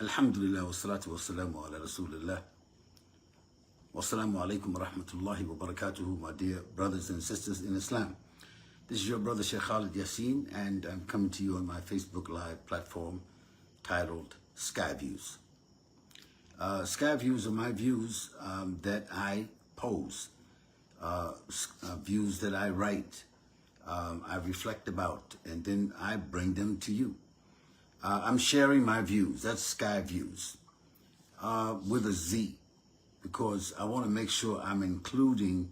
Alhamdulillah wa salatu wa salamu ala Rasulillah. Wassalamu alaikum wa rahmatullahi wa barakatuhu, my dear brothers and sisters in Islam. This is your brother Sheikh Khalid Yassin, and I'm coming to you on my Facebook Live platform titled Sky Views. Sky Views are my views that I pose, views that I write, I reflect about, and then I bring them to you. I'm sharing my views. That's Sky Views with a Z, because I want to make sure I'm including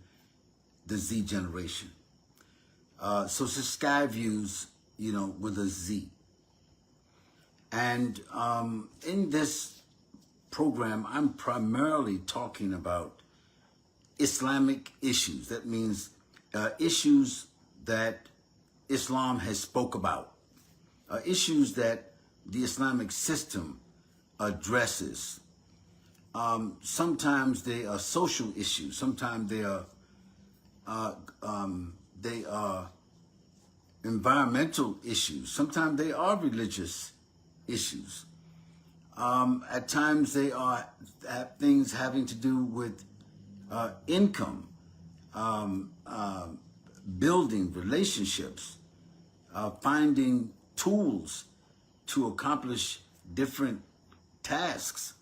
the Z generation. So it's Sky Views, with a Z. And in this program, I'm primarily talking about Islamic issues. That means issues that Islam has spoke about, issues that the Islamic system addresses. Sometimes they are social issues. Sometimes they are environmental issues. Sometimes they are religious issues. At times they are things having to do with income, building relationships, finding tools to accomplish different tasks,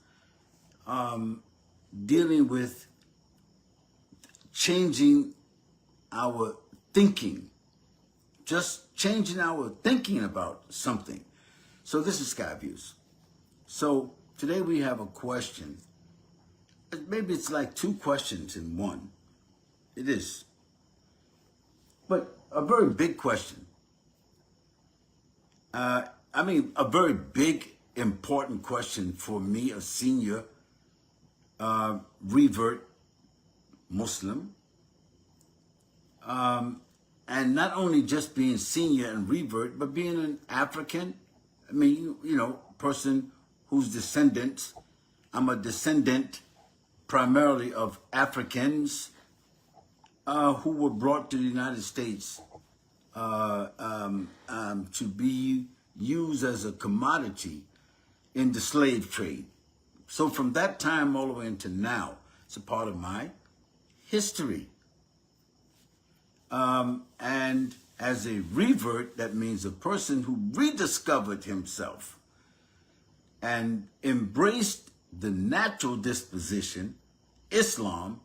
dealing with changing our thinking, just changing our thinking about something. So this is Sky Views. So today we have a question. Maybe it's like two questions in one. It is. But a very big question. A very big, important question for me, a senior revert Muslim. And not only just being senior and revert, but being an African, person whose descendants, I'm a descendant primarily of Africans who were brought to the United States to be used as a commodity in the slave trade. So from that time all the way into now, it's a part of my history. And as a revert, that means a person who rediscovered himself and embraced the natural disposition, Islam,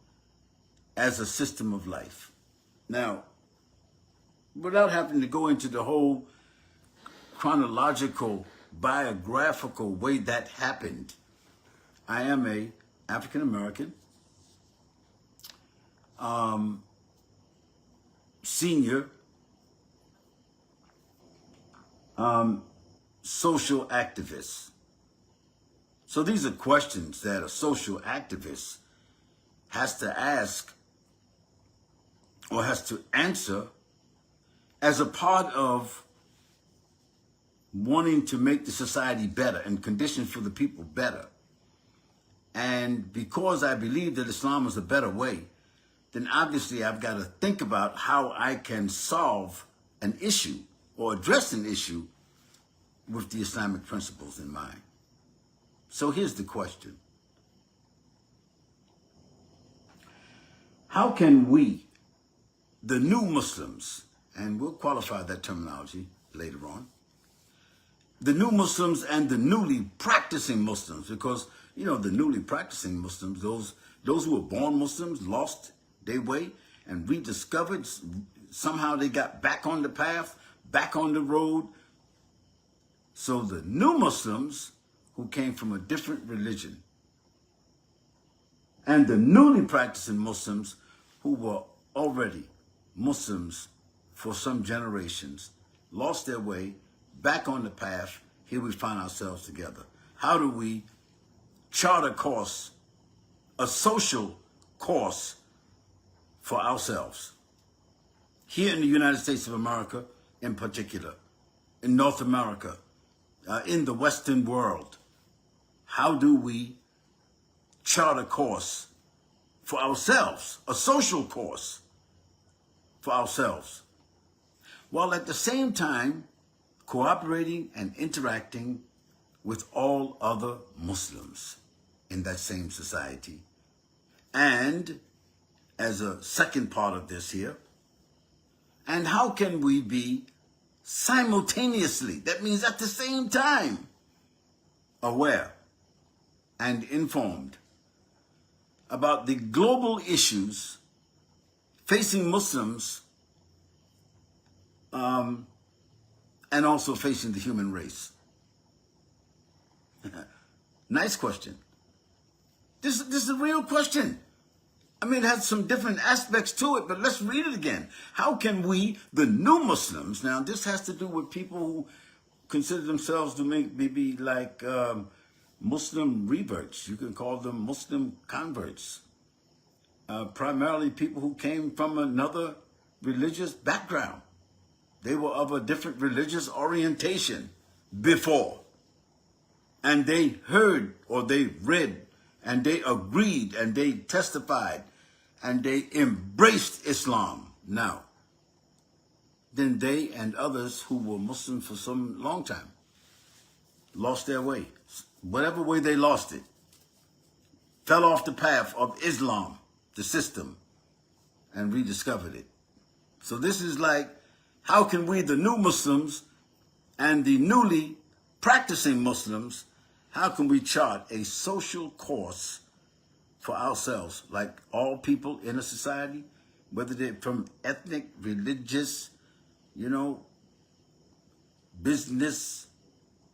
as a system of life. Now, without having to go into the whole chronological, biographical way that happened, I am a African American, senior, social activist. So these are questions that a social activist has to ask or has to answer as a part of wanting to make the society better and conditions for the people better. And because I believe that Islam is a better way, then obviously I've got to think about how I can solve an issue or address an issue with the Islamic principles in mind. So here's the question. How can we, the new Muslims, and we'll qualify that terminology later on, the new Muslims and the newly practicing Muslims, because, the newly practicing Muslims, those who were born Muslims, lost their way and rediscovered, somehow they got back on the path, back on the road. So the new Muslims who came from a different religion and the newly practicing Muslims who were already Muslims for some generations, lost their way, back on the path, here we find ourselves together. How do we chart a course, a social course for ourselves? Here in the United States of America in particular, in North America, in the Western world, how do we chart a course for ourselves, a social course for ourselves, while at the same time cooperating and interacting with all other Muslims in that same society. And as a second part of this here, and how can we be simultaneously, that means at the same time, aware and informed about the global issues facing Muslims and also facing the human race? Nice question. This is a real question. I mean, it has some different aspects to it, but let's read it again. How can we, the new Muslims, now this has to do with people who consider themselves to be like Muslim reverts. You can call them Muslim converts. Primarily people who came from another religious background. They were of a different religious orientation before. And they heard or they read and they agreed and they testified and they embraced Islam now. Then they and others who were Muslim for some long time lost their way. Whatever way they lost it, fell off the path of Islam, the system, and rediscovered it. So this is like, how can we, the new Muslims and the newly practicing Muslims, how can we chart a social course for ourselves, like all people in a society, whether they're from ethnic, religious, business,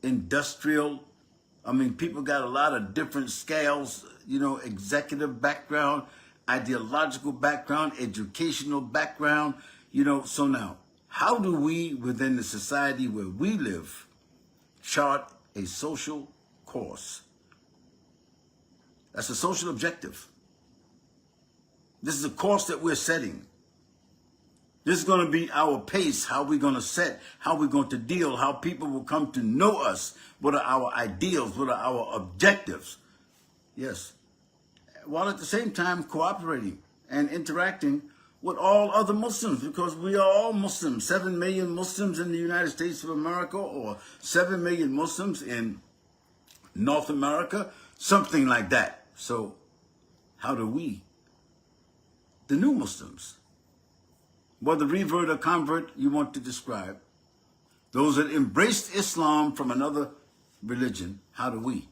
industrial. I mean, people got a lot of different scales, executive background, ideological background, educational background, So now, how do we, within the society where we live, chart a social course? That's a social objective. This is a course that we're setting. This is going to be our pace, how we're going to set, how we're going to deal, how people will come to know us, what are our ideals, what are our objectives. Yes. While at the same time cooperating and interacting with all other Muslims, because we are all Muslims. 7 million Muslims in the United States of America, or 7 million Muslims in North America, something like that. So how do we, the new Muslims, whether revert or convert you want to describe, those that embraced Islam from another religion, how do we,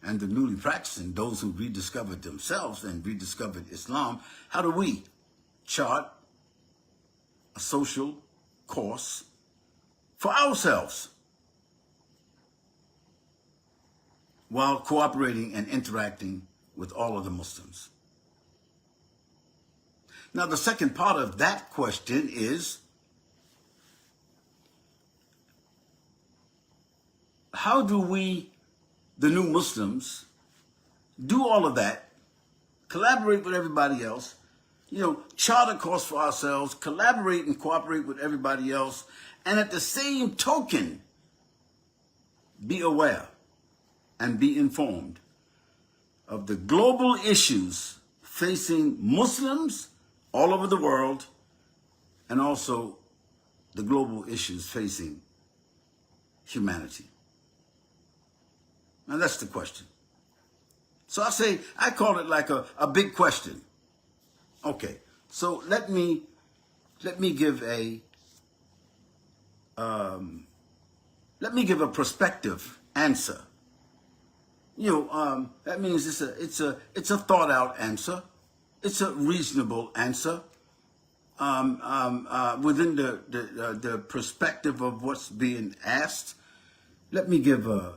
and the newly practicing, those who rediscovered themselves and rediscovered Islam, how do we chart a social course for ourselves while cooperating and interacting with all of the Muslims? Now, the second part of that question is, how do we, the new Muslims, do all of that, collaborate with everybody else, chart a course for ourselves, collaborate and cooperate with everybody else, and at the same token, be aware and be informed of the global issues facing Muslims all over the world, and also the global issues facing humanity? Now that's the question. So I call it like a big question. Okay, so let me give a prospective answer. That means it's a thought out answer. It's a reasonable answer within the perspective of what's being asked. Let me give an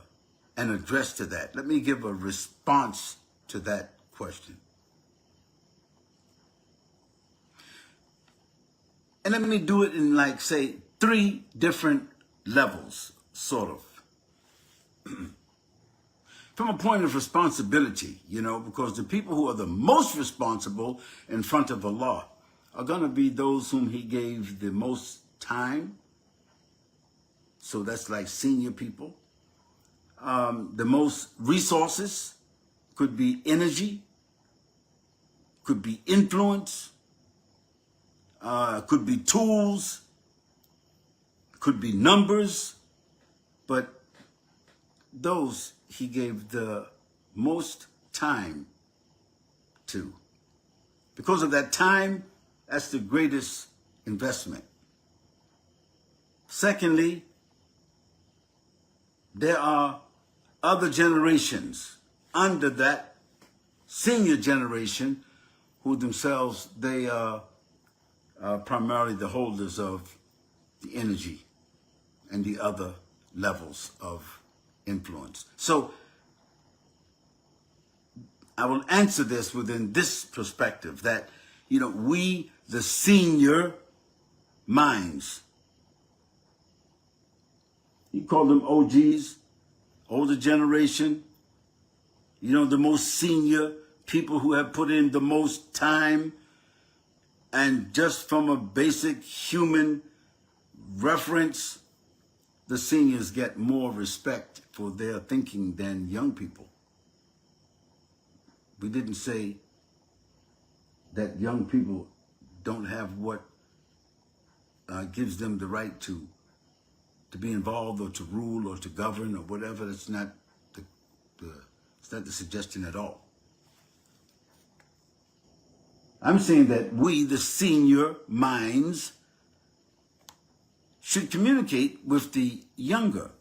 address to that. Let me give a response to that question. And let me do it in, like, say, 3 different levels, sort of. From a point of responsibility, because the people who are the most responsible in front of Allah are going to be those whom He gave the most time. So that's like senior people. The most resources, could be energy, could be influence, could be tools, could be numbers, but those he gave the most time to. Because of that time, that's the greatest investment. Secondly, there are other generations under that senior generation who themselves, they are primarily the holders of the energy and the other levels of influence. So I will answer this within this perspective that, we, the senior minds, you call them OGs, older generation, the most senior people who have put in the most time, and just from a basic human reference, the seniors get more respect for their thinking than young people. We didn't say that young people don't have what gives them the right to be involved or to rule or to govern or whatever. It's not the suggestion at all. I'm saying that we, the senior minds, should communicate with the younger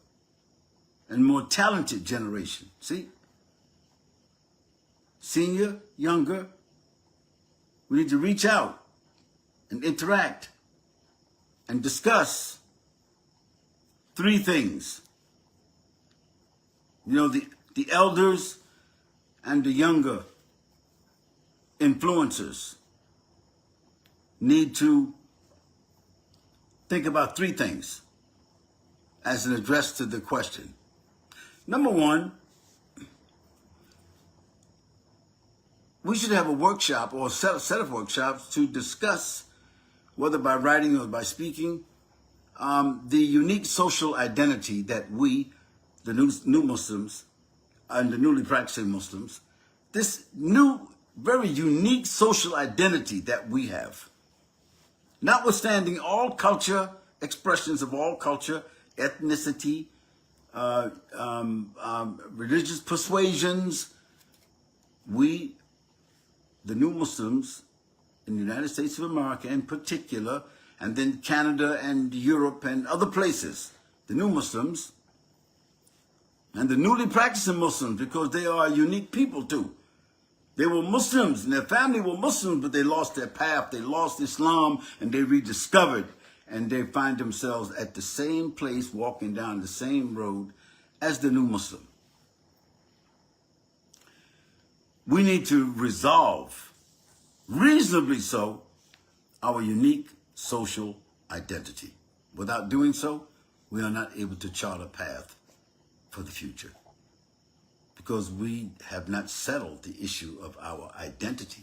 and more talented generation. See? Senior, younger, we need to reach out and interact and discuss three things. The elders and the younger influencers need to think about three things as an address to the question. Number one, we should have a workshop or a set of workshops to discuss, whether by writing or by speaking, the unique social identity that we, the new Muslims and the newly practicing Muslims, this new, very unique social identity that we have. Notwithstanding all culture, expressions of all culture, ethnicity, religious persuasions, we, the new Muslims in the United States of America in particular, and then Canada and Europe and other places, the new Muslims and the newly practicing Muslims, because they are a unique people too. They were Muslims and their family were Muslims, but they lost their path. They lost Islam and they rediscovered, and they find themselves at the same place, walking down the same road as the new Muslim. We need to resolve, reasonably so, our unique social identity. Without doing so, we are not able to chart a path for the future, because we have not settled the issue of our identity.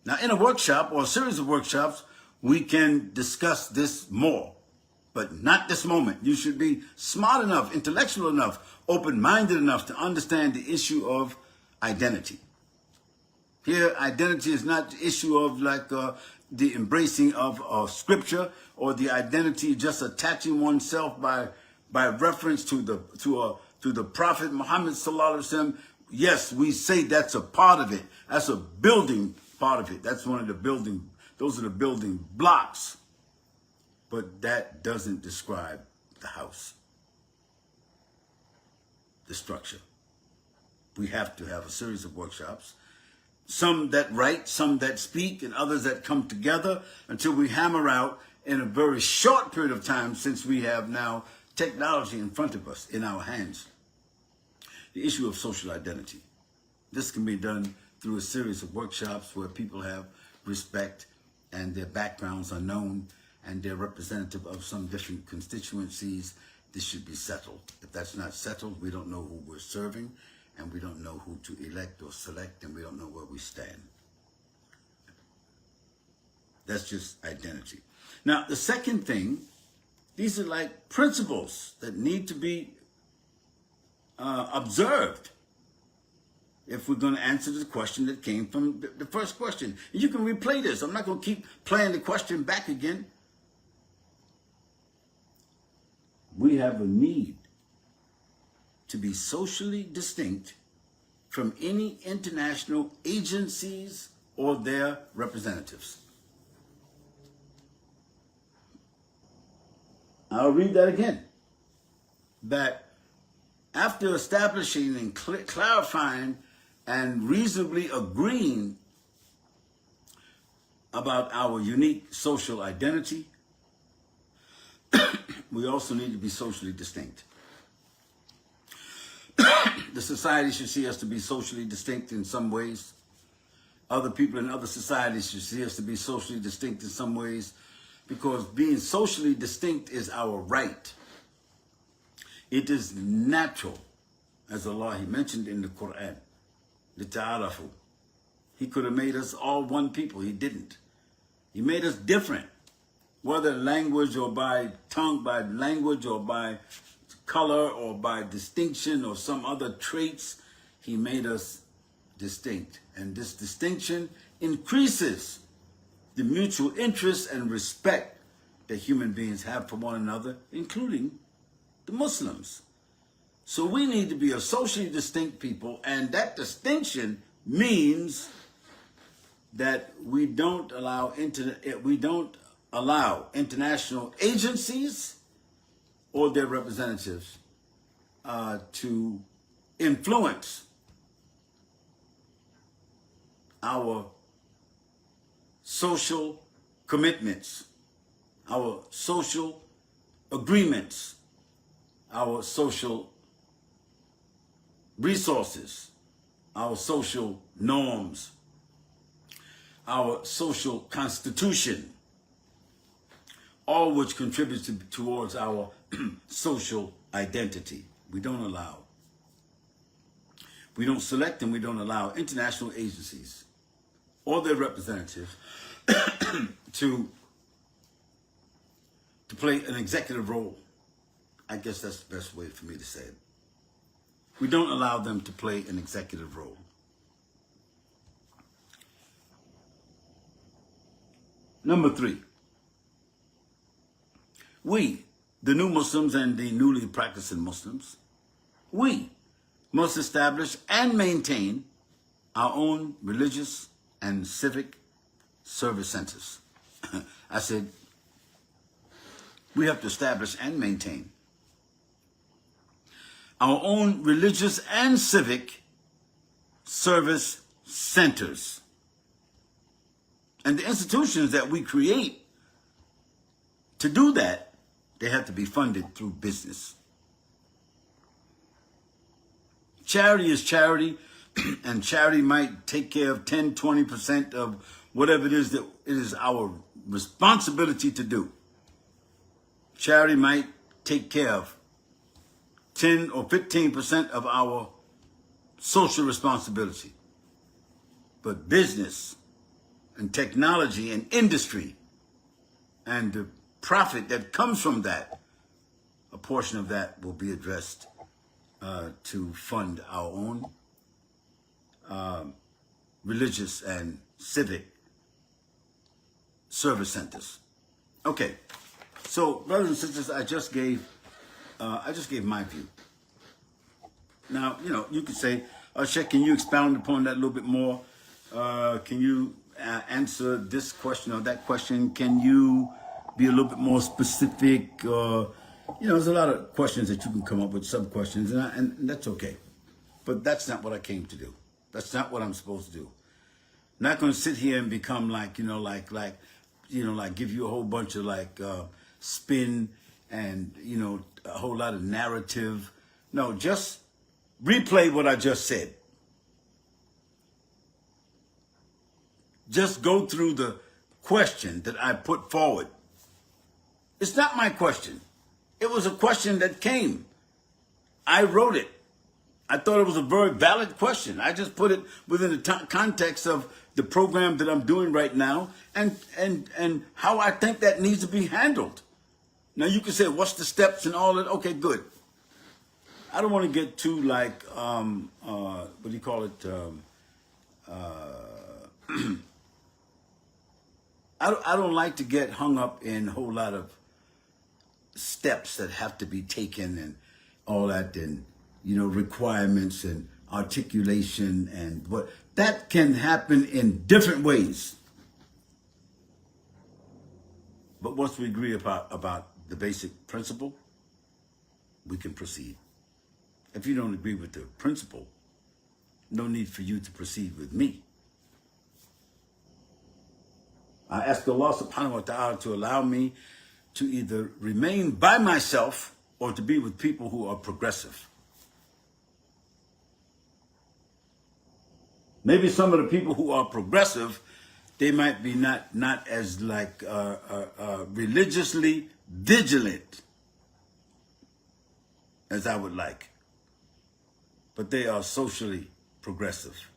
Now, in a workshop or a series of workshops, we can discuss this more, but not this moment. You should be smart enough, intellectual enough, open-minded enough to understand the issue of identity. Here, identity is not the issue of the embracing of scripture, or the identity just attaching oneself by reference to the Prophet Muhammad sallallahu alaihi wasallam. Yes, we say that's a part of it. That's a building part of it. That's one of the building. Those are the building blocks. But that doesn't describe the house, the structure. We have to have a series of workshops, some that write, some that speak, and others that come together until we hammer out in a very short period of time, since we have now technology in front of us, in our hands, the issue of social identity. This can be done through a series of workshops where people have respect and their backgrounds are known and they're representative of some different constituencies. This should be settled. If that's not settled, we don't know who we're serving, and we don't know who to elect or select, and we don't know where we stand. That's just identity. Now, the second thing, these are like principles that need to be observed if we're going to answer the question that came from the first question. And you can replay this. I'm not going to keep playing the question back again. we have a need to be socially distinct from any international agencies or their representatives. I'll read that again. That after establishing and clarifying and reasonably agreeing about our unique social identity, we also need to be socially distinct. The society should see us to be socially distinct in some ways. Other people in other societies should see us to be socially distinct in some ways, because being socially distinct is our right. It is natural, as Allah, He mentioned in the Quran, لِتَعَارَفُوا. He could have made us all one people. He didn't. He made us different, whether language or by tongue, by language or by color or by distinction or some other traits. He made us distinct. And this distinction increases the mutual interest and respect that human beings have for one another, including the Muslims. So we need to be a socially distinct people, and that distinction means that we don't allow international agencies or their representatives to influence our social commitments, our social agreements, our social resources, our social norms, our social constitution, all which contributes towards our social identity. We don't allow. We don't select and we don't allow international agencies or their representatives to play an executive role. I guess that's the best way for me to say it. We don't allow them to play an executive role. Number 3, we, the new Muslims and the newly practicing Muslims, we must establish and maintain our own religious and civic service centers. I said, we have to establish and maintain our own religious and civic service centers. And the institutions that we create to do that, they have to be funded through business. Charity is charity, and charity might take care of 10, 20% of whatever it is that it is our responsibility to do. Charity might take care of 10 or 15% of our social responsibility. But business and technology and industry and the profit that comes from that, a portion of that will be addressed to fund our own religious and civic service centers. Okay, so brothers and sisters, I just gave my view. Now, you could say, Sheikh, can you expound upon that a little bit more? Can you answer this question or that question? Can you be a little bit more specific? There's a lot of questions that you can come up with, sub-questions, and that's okay. But that's not what I came to do. That's not what I'm supposed to do. I'm not going to sit here and become like give you a whole bunch of spin and, a whole lot of narrative. No, just replay what I just said. Just go through the question that I put forward. It's not my question. It was a question that came. I wrote it. I thought it was a very valid question. I just put it within the context of the program that I'm doing right now and how I think that needs to be handled. Now you can say, what's the steps and all that? Okay, good. I don't want to get too what do you call it? I don't like to get hung up in a whole lot of steps that have to be taken and all that, and requirements and articulation, and what that can happen in different ways. But once we agree about the basic principle, we can proceed. If you don't agree with the principle, no need for you to proceed with me. I ask Allah subhanahu wa ta'ala to allow me to either remain by myself or to be with people who are progressive. Maybe some of the people who are progressive, they might be not as like religiously vigilant as I would like, but they are socially progressive.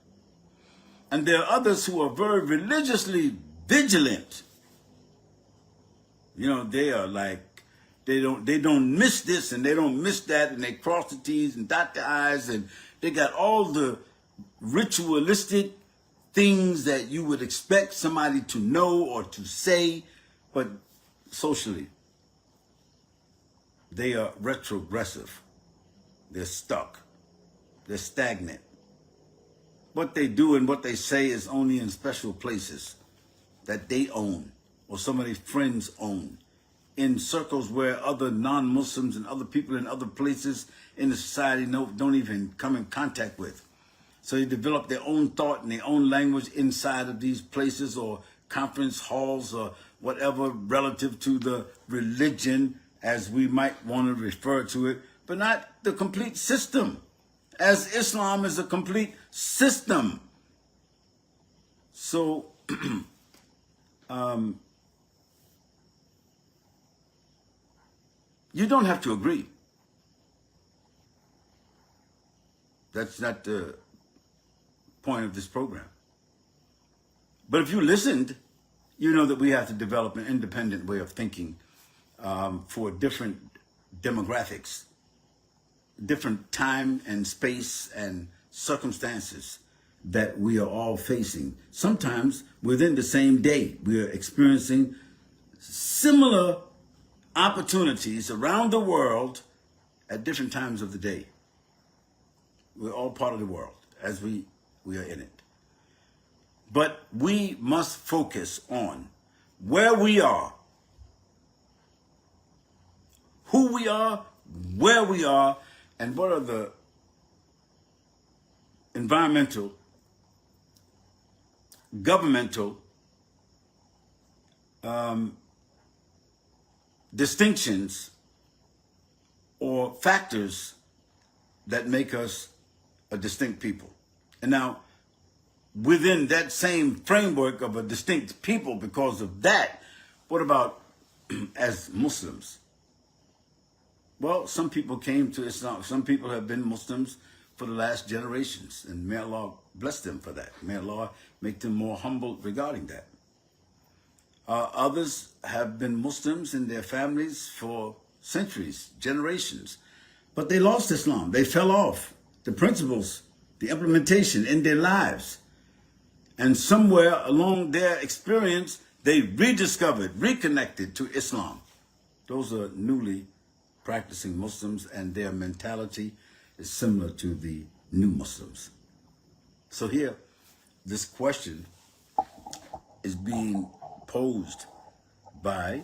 And there are others who are very religiously vigilant. They are like, they don't miss this and they don't miss that, and they cross the T's and dot the I's, and they got all the ritualistic things that you would expect somebody to know or to say, but socially, they are retrogressive. They're stuck. They're stagnant. What they do and what they say is only in special places that they own or some of their friends own, in circles where other non-Muslims and other people in other places in the society don't even come in contact with. So they develop their own thought and their own language inside of these places or conference halls or whatever relative to the religion, as we might want to refer to it, but not the complete system, as Islam is a complete system. So, you don't have to agree. That's not the point of this program. But if you listened, you know that we have to develop an independent way of thinking for different demographics, different time and space and circumstances that we are all facing. Sometimes within the same day, we are experiencing similar opportunities around the world at different times of the day. We're all part of the world as we are in it. But we must focus on where we are, who we are, where we are, and what are the environmental, governmental distinctions or factors that make us a distinct people. And now, within that same framework of a distinct people, because of that, what about as Muslims? Well, some people came to Islam. Some people have been Muslims for the last generations, and may Allah bless them for that. May Allah make them more humble regarding that. Others have been Muslims in their families for centuries, generations, but they lost Islam. They fell off the principles, the implementation in their lives. And somewhere along their experience, they rediscovered, reconnected to Islam. Those are newly practicing Muslims, and their mentality is similar to the new Muslims. So here, this question is being posed by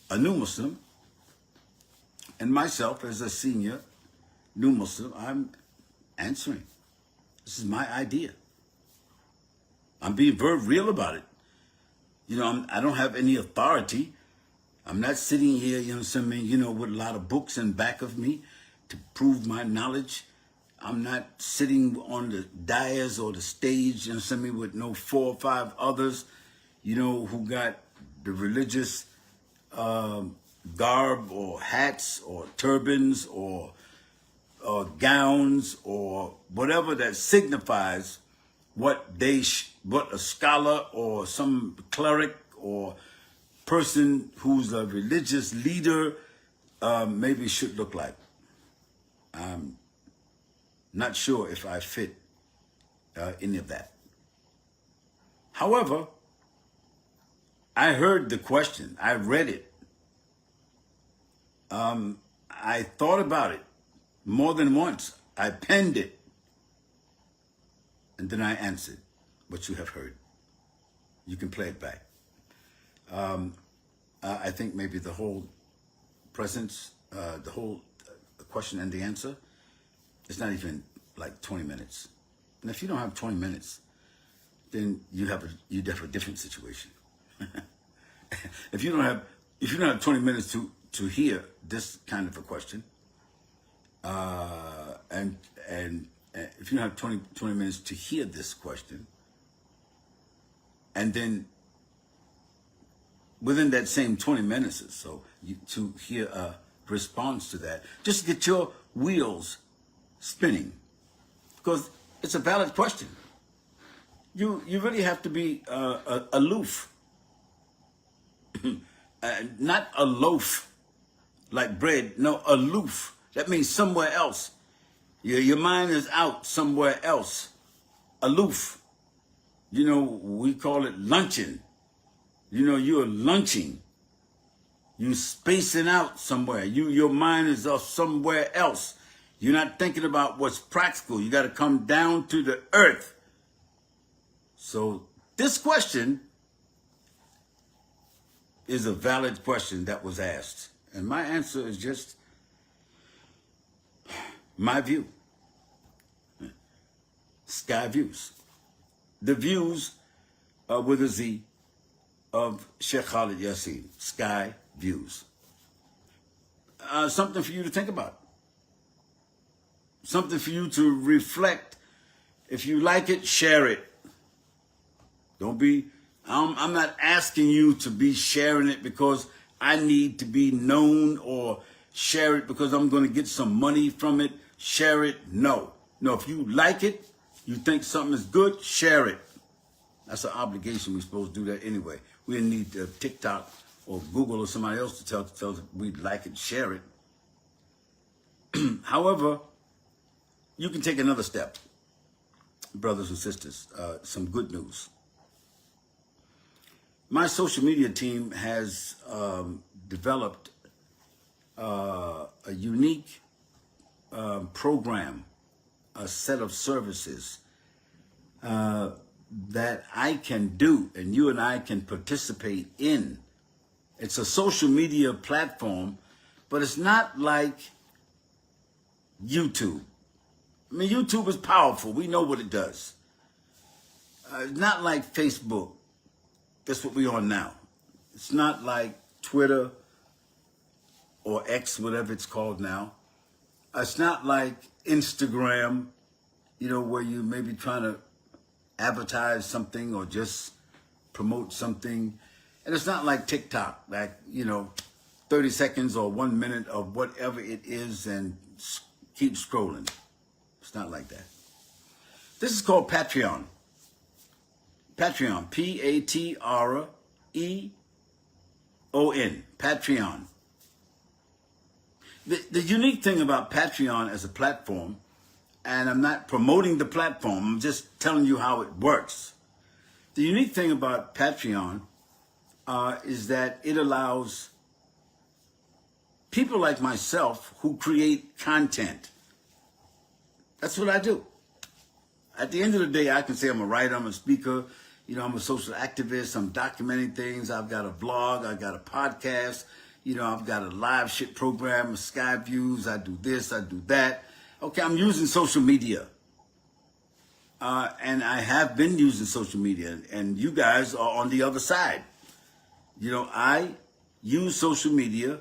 a new Muslim, and myself as a senior new Muslim. I'm answering. This is my idea. I'm being very real about it. I don't have any authority. I'm not sitting here, with a lot of books in back of me to prove my knowledge. I'm not sitting on the dais or the stage, with no 4 or 5 others, who got the religious garb or hats or turbans or gowns or whatever that signifies what what a scholar or some cleric or person who's a religious leader maybe should look like. I'm not sure if I fit any of that. However, I heard the question, I read it, I thought about it more than once. I penned it. And then I answered what you have heard. You can play it back. I think maybe the whole presence, the whole question and the answer, it's not even like 20 minutes. And if you don't have 20 minutes, then you'd have a different situation. If you don't have 20 minutes to hear this kind of a question, and if you don't have 20 minutes to hear this question, and then within that same 20 minutes or so, to hear a response to that, just to get your wheels spinning, because it's a valid question. You really have to be aloof, not a loaf like bread. No, aloof. That means somewhere else. Your mind is out somewhere else. Aloof. You know, we call it luncheon. You know, you're lunching. You spacing out somewhere. Your mind is off somewhere else. You're not thinking about what's practical. You got to come down to the earth. So this question is a valid question that was asked. And my answer is just my view. Sky Views. The views with a Z of Sheikh Khalid Yassine. Sky Views. Something for you to think about. Something for you to reflect. If you like it, share it. Don't be, I'm not asking you to be sharing it because I need to be known, or share it because I'm going to get some money from it. Share it. No. No, if you like it, you think something is good, share it. That's an obligation. We're supposed to do that anyway. We didn't need TikTok or Google or somebody else to tell us we like it, share it. However, you can take another step, brothers and sisters. Some good news. My social media team has developed a unique program, a set of services that I can do and you and I can participate in. It's a social media platform, but it's not like YouTube. I mean, YouTube is powerful. We know what it does. It's not like Facebook. That's what we're on now. It's not like Twitter or X, whatever it's called now. It's not like Instagram, you know, where you may be trying to advertise something or just promote something. And it's not like TikTok, like, 30 seconds or 1 minute of whatever it is and keep scrolling. It's not like that. This is called Patreon. Patreon, Patreon, Patreon. The unique thing about Patreon as a platform, and I'm not promoting the platform, I'm just telling you how it works. The unique thing about Patreon is that it allows people like myself who create content. That's what I do. At the end of the day, I can say I'm a writer, I'm a speaker, I'm a social activist, I'm documenting things, I've got a blog, I've got a podcast, I've got a live shit program, Sky Views, I do this, I do that. Okay, I'm using social media. And I have been using social media, and you guys are on the other side. I use social media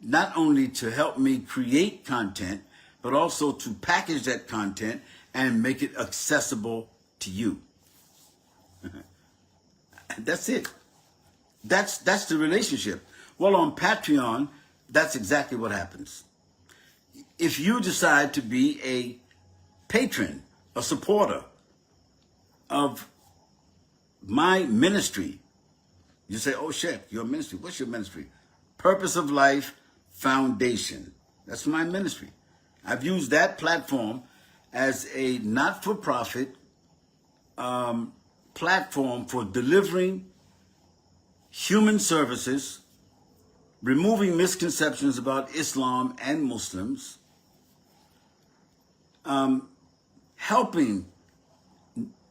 not only to help me create content, but also to package that content and make it accessible to you. That's it. That's the relationship. Well, on Patreon, that's exactly what happens. If you decide to be a patron, a supporter of my ministry, you say, oh, Sheikh, your ministry. What's your ministry? Purpose of Life Foundation. That's my ministry. I've used that platform as a not-for-profit platform for delivering human services removing misconceptions about Islam and Muslims, helping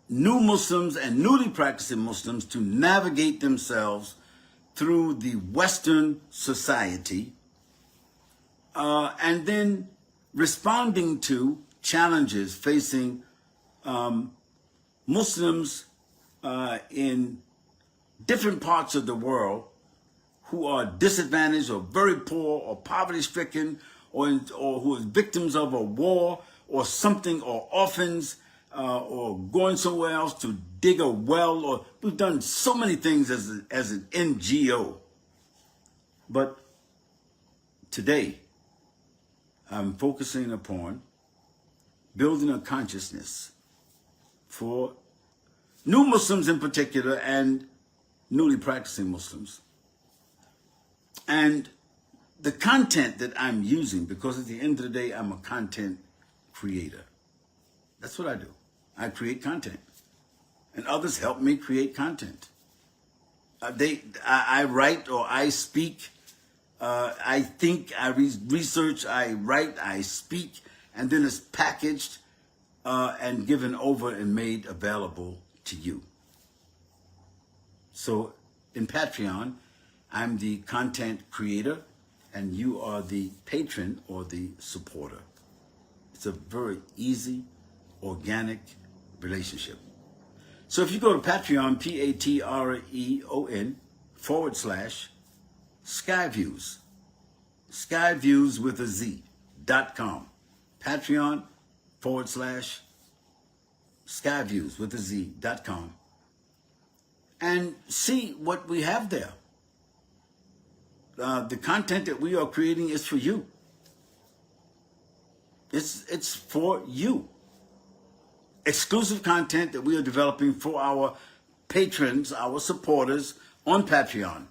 new Muslims and newly practicing Muslims to navigate themselves through the Western society, and then responding to challenges facing Muslims in different parts of the world who are disadvantaged or very poor or poverty-stricken or who are victims of a war or something, or orphans, or going somewhere else to dig a well. Or we've done so many things as an NGO. But today, I'm focusing upon building a consciousness for new Muslims in particular and newly practicing Muslims. And the content that I'm using, because at the end of the day, I'm a content creator. That's what I do. I create content. And others help me create content. I write or I speak. I think, I research, I write, I speak, and then it's packaged and given over and made available to you. So in Patreon, I'm the content creator and you are the patron or the supporter. It's a very easy, organic relationship. So if you go to Patreon, Patreon.com/Skyviews, Skyviews with a Z.com, Patreon.com/Skyviews with a Z.com, and see what we have there. The content that we are creating is for you. It's for you. Exclusive content that we are developing for our patrons, our supporters on Patreon.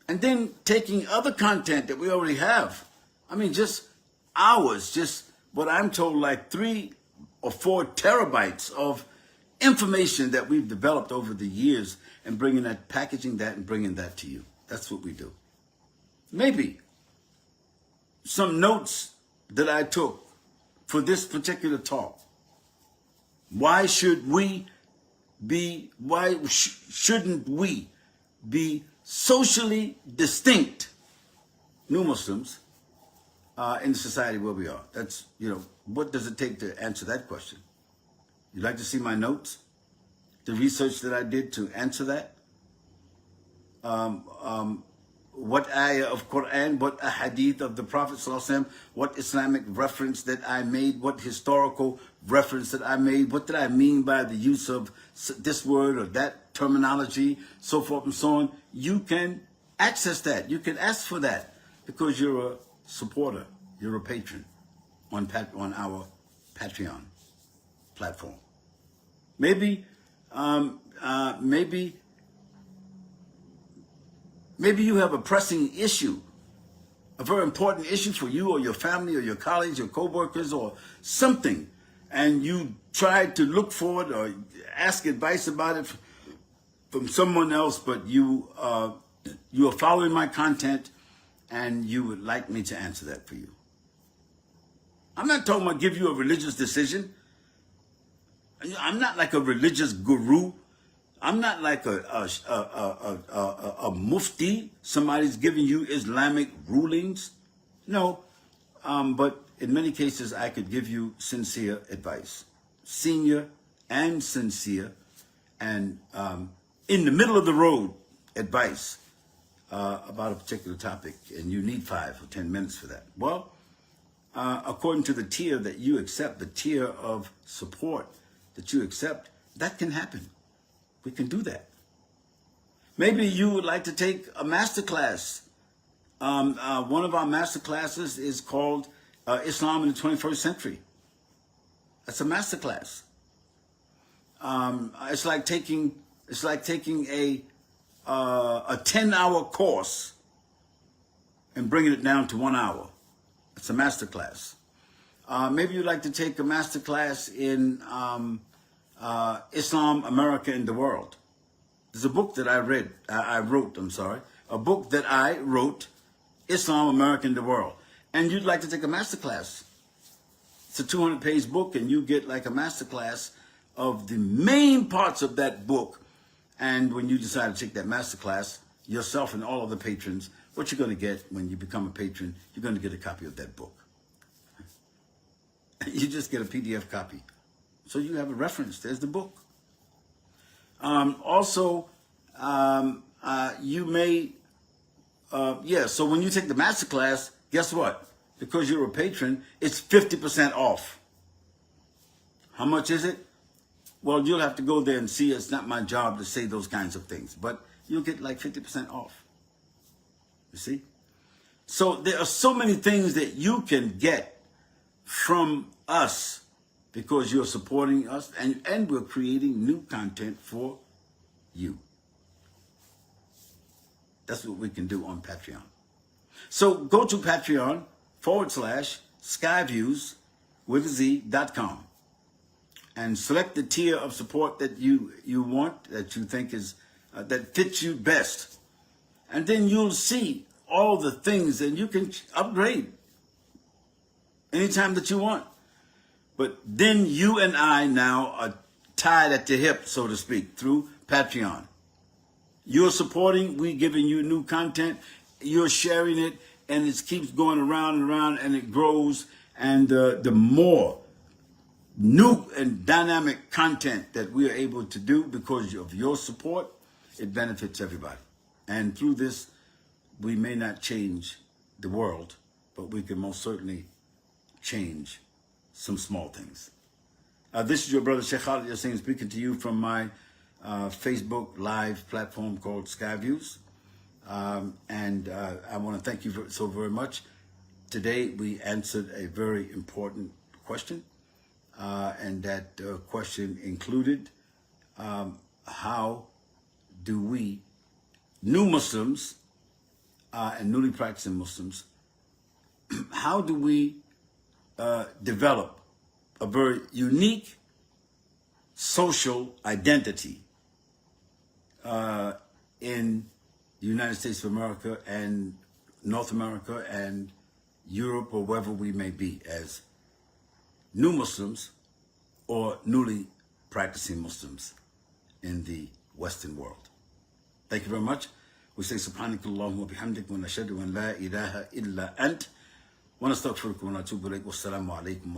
And then taking other content that we already have. I mean, just hours, just what I'm told, like 3 or 4 terabytes of information that we've developed over the years, and packaging that and bringing that to you. That's what we do. Maybe some notes that I took for this particular talk. Why shouldn't we be socially distinct new Muslims in the society where we are? That's, what does it take to answer that question? You'd like to see my notes? The research that I did to answer that? What ayah of Quran, what a hadith of the Prophet ﷺ, what Islamic reference that I made, what historical reference that I made, what did I mean by the use of this word or that terminology, so forth and so on. You can access that. You can ask for that because you're a supporter, you're a patron on our Patreon platform. Maybe you have a pressing issue, a very important issue for you or your family or your colleagues, your co-workers or something, and you tried to look for it or ask advice about it from someone else, but you are following my content and you would like me to answer that for you. I'm not talking about give you a religious decision. I'm not like a religious guru. I'm not like a mufti. Somebody's giving you Islamic rulings. No, but in many cases, I could give you sincere advice, senior and sincere, and in the middle of the road advice about a particular topic, and you need 5 or 10 minutes for that. Well, according to the tier that you accept, the tier of support that you accept, that can happen. We can do that. Maybe you would like to take a master class. One of our master classes is called Islam in the 21st Century. That's a master class. It's like taking a 10-hour course and bringing it down to 1 hour. It's a master class. Maybe you'd like to take a master class in Islam, America, and the World. There's a book that I wrote, a book that I wrote, Islam, America, and the World. And you'd like to take a master class. It's a 200-page book, and you get like a master class of the main parts of that book. And when you decide to take that master class, yourself and all of the patrons, what you're going to get when you become a patron, you're going to get a copy of that book. You just get a PDF copy. So you have a reference. There's the book. Also, you may, so when you take the master class, guess what? Because you're a patron, it's 50% off. How much is it? Well, you'll have to go there and see. It's not my job to say those kinds of things, but you'll get like 50% off. You see? So there are so many things that you can get from us because you're supporting us, and we're creating new content for you. That's what we can do on Patreon. So go to Patreon/Skyviews.com and select the tier of support that you want, that you think is that fits you best. And then you'll see all the things, and you can upgrade anytime that you want. But then you and I now are tied at the hip, so to speak, through Patreon. You're supporting, we're giving you new content, you're sharing it, and it keeps going around and around, and it grows. And the more new and dynamic content that we are able to do because of your support, it benefits everybody. And through this, we may not change the world, but we can most certainly change some small things. This is your brother Sheikh Khalid Yasin speaking to you from my Facebook live platform called Skyviews. And I want to thank you so very much. Today we answered a very important question, and that question included how do we, new Muslims and newly practicing Muslims, how do we develop a very unique social identity in the United States of America and North America and Europe, or wherever we may be as new Muslims or newly practicing Muslims in the Western world. Thank you very much. We say subhanakallahumma wa bihamdik wa nashhadu an la ilaha illa ant wa nastaghfiruka wa natubu ilayk. Wassalamu alaikum.